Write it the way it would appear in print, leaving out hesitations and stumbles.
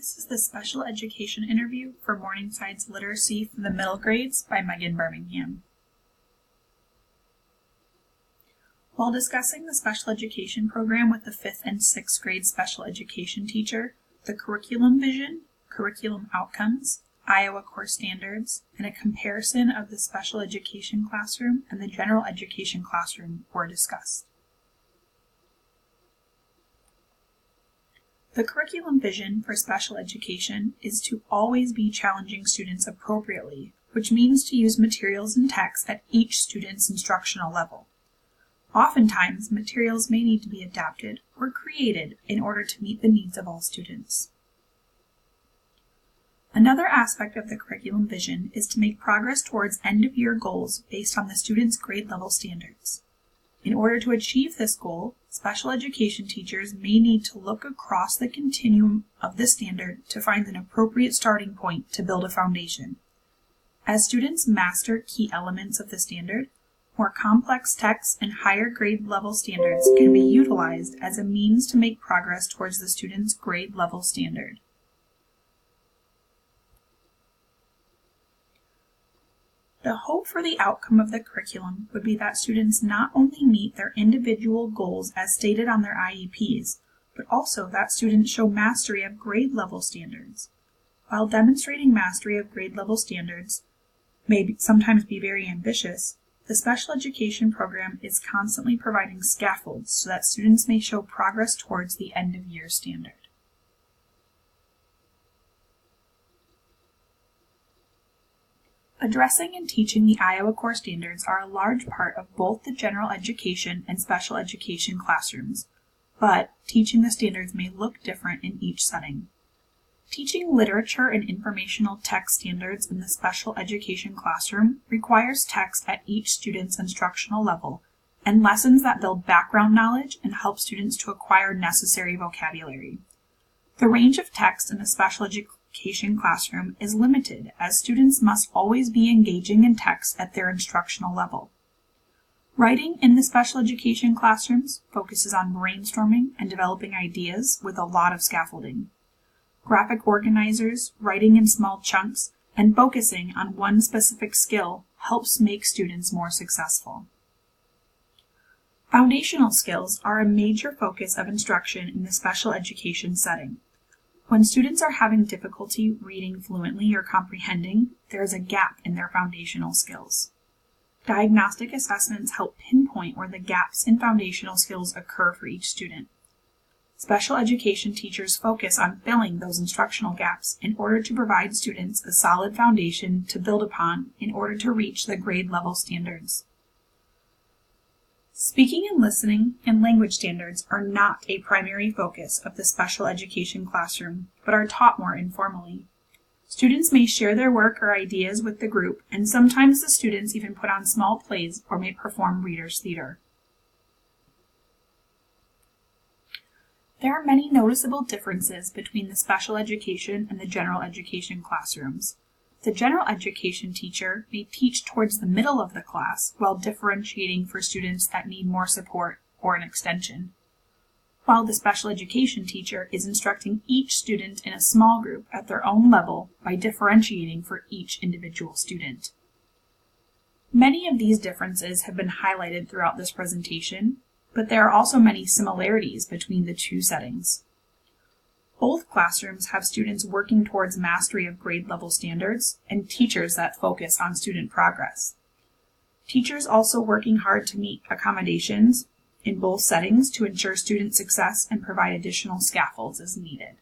This is the special education interview for Morningside's Literacy for the Middle Grades by Megan Birmingham. While discussing the special education program with the 5th and 6th grade special education teacher, the curriculum vision, curriculum outcomes, Iowa core standards, and a comparison of the special education classroom and the general education classroom were discussed. The curriculum vision for special education is to always be challenging students appropriately, which means to use materials and texts at each student's instructional level. Oftentimes, materials may need to be adapted or created in order to meet the needs of all students. Another aspect of the curriculum vision is to make progress towards end-of-year goals based on the student's grade level standards. In order to achieve this goal, special education teachers may need to look across the continuum of the standard to find an appropriate starting point to build a foundation. As students master key elements of the standard, more complex texts and higher grade level standards can be utilized as a means to make progress towards the student's grade level standard. The hope for the outcome of the curriculum would be that students not only meet their individual goals as stated on their IEPs, but also that students show mastery of grade level standards. While demonstrating mastery of grade level standards may sometimes be very ambitious, the special education program is constantly providing scaffolds so that students may show progress towards the end-of-year standard. Addressing and teaching the Iowa core standards are a large part of both the general education and special education classrooms, but teaching the standards may look different in each setting. Teaching literature and informational text standards in the special education classroom requires text at each student's instructional level and lessons that build background knowledge and help students to acquire necessary vocabulary. The range of text in a special education classroom is limited, as students must always be engaging in text at their instructional level. Writing in the special education classrooms focuses on brainstorming and developing ideas with a lot of scaffolding. Graphic organizers, writing in small chunks, and focusing on one specific skill helps make students more successful. Foundational skills are a major focus of instruction in the special education setting. When students are having difficulty reading fluently or comprehending, there is a gap in their foundational skills. Diagnostic assessments help pinpoint where the gaps in foundational skills occur for each student. Special education teachers focus on filling those instructional gaps in order to provide students a solid foundation to build upon in order to reach the grade level standards. Speaking and listening and language standards are not a primary focus of the special education classroom, but are taught more informally. Students may share their work or ideas with the group, and sometimes the students even put on small plays or may perform readers' theater. There are many noticeable differences between the special education and the general education classrooms. The general education teacher may teach towards the middle of the class while differentiating for students that need more support or an extension, while the special education teacher is instructing each student in a small group at their own level by differentiating for each individual student. Many of these differences have been highlighted throughout this presentation, but there are also many similarities between the two settings. Both classrooms have students working towards mastery of grade level standards and teachers that focus on student progress. Teachers also working hard to meet accommodations in both settings to ensure student success and provide additional scaffolds as needed.